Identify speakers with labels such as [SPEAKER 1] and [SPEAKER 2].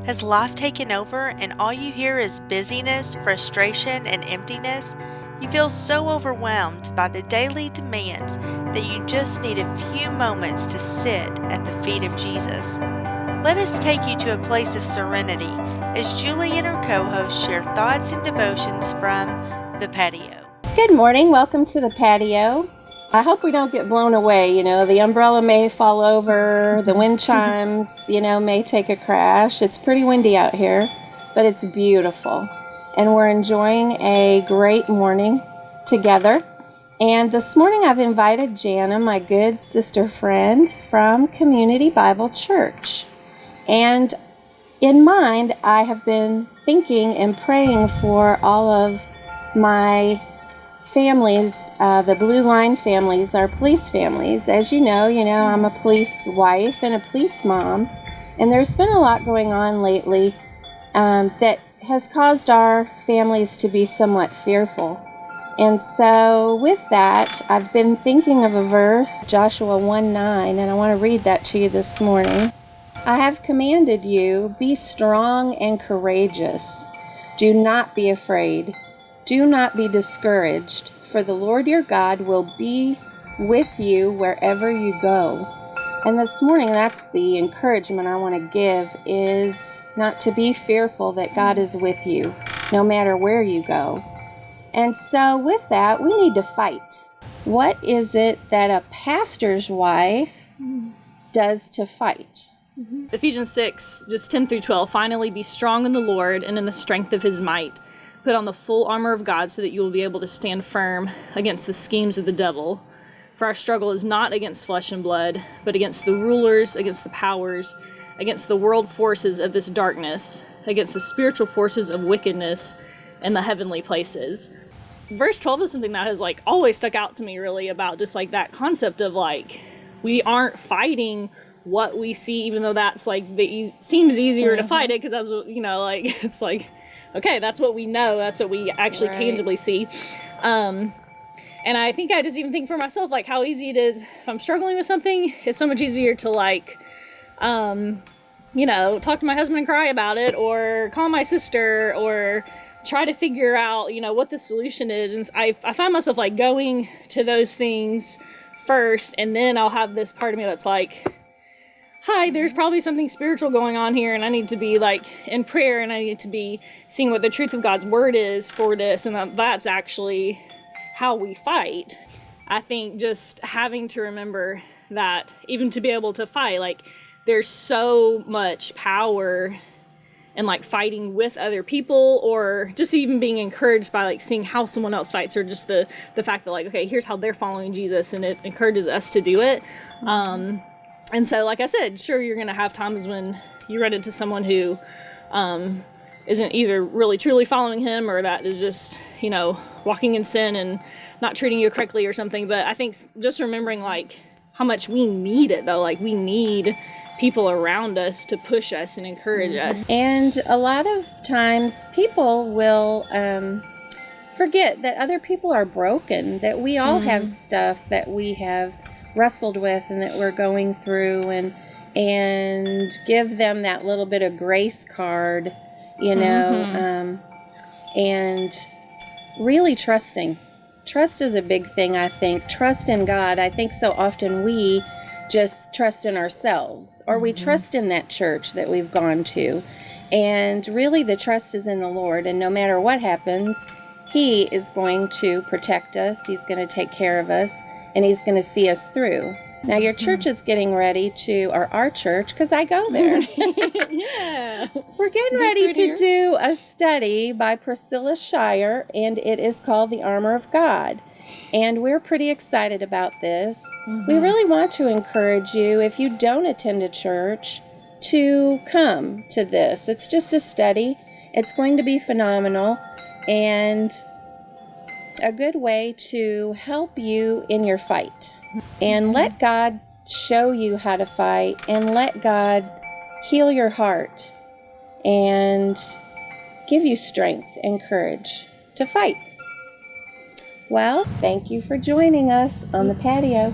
[SPEAKER 1] Has life taken over and all you hear is busyness, frustration, and emptiness? You feel so overwhelmed by the daily demands that you just need a few moments to sit at the feet of Jesus. Let us take you to a place of serenity as Julie and her co-host share thoughts and devotions from the patio.
[SPEAKER 2] Good morning. Welcome to the patio. I hope we don't get blown away. The umbrella may fall over, the wind chimes, may take a crash. It's pretty windy out here, but it's beautiful. And we're enjoying a great morning together. And this morning I've invited Jana, my good sister friend from Community Bible Church. And in mind, I have been thinking and praying for all of my families, the Blue Line families, our police families. As you know, I'm a police wife and a police mom, and there's been a lot going on lately that has caused our families to be somewhat fearful. And so with that, I've been thinking of a verse, Joshua 1:9, and I want to read that to you this morning. I have commanded you, be strong and courageous. Do not be afraid. Do not be discouraged, for the Lord your God will be with you wherever you go. And this morning, that's the encouragement I want to give, is not to be fearful that God is with you, no matter where you go. And so with that, we need to fight. What is it that a pastor's wife does to fight?
[SPEAKER 3] Ephesians 6, just 10 through 12, finally be strong in the Lord and in the strength of his might. Put on the full armor of God so that you will be able to stand firm against the schemes of the devil. For our struggle is not against flesh and blood, but against the rulers, against the powers, against the world forces of this darkness, against the spiritual forces of wickedness in the heavenly places. Verse 12 is something that has always stuck out to me really about just that concept of we aren't fighting what we see, even though that's seems easier to fight it because that's it's okay, that's what we know, that's what we actually tangibly see. And I think I just even think for myself, how easy it is if I'm struggling with something. It's so much easier to talk to my husband and cry about it, or call my sister, or try to figure out, what the solution is. And I find myself going to those things first, and then I'll have this part of me that's hi, there's probably something spiritual going on here, and I need to be in prayer, and I need to be seeing what the truth of God's word is for this, and that's actually how we fight. I think just having to remember that even to be able to fight, there's so much power in fighting with other people, or just even being encouraged by seeing how someone else fights, or just the fact that okay, here's how they're following Jesus, and it encourages us to do it. And so, like I said, sure, you're going to have times when you run into someone who isn't either really truly following him, or that is just, walking in sin and not treating you correctly or something. But I think just remembering, how much we need it, though. We need people around us to push us and encourage us.
[SPEAKER 2] And a lot of times people will forget that other people are broken, that we all have stuff that we have wrestled with and that we're going through, and give them that little bit of grace card, and really trusting. Trust is a big thing, I think. Trust in God. I think so often we just trust in ourselves, or we trust in that church that we've gone to, and really the trust is in the Lord, and no matter what happens, he is going to protect us, he's going to take care of us, and he's going to see us through. Now, your church is getting ready to, or our church, because I go there.
[SPEAKER 3] Yeah.
[SPEAKER 2] We're getting ready to do a study by Priscilla Shire, and it is called The Armor of God. And we're pretty excited about this. We really want to encourage you, if you don't attend a church, to come to this. It's just a study. It's going to be phenomenal, and a good way to help you in your fight. And let God show you how to fight, and let God heal your heart and give you strength and courage to fight. Well, thank you for joining us on the patio.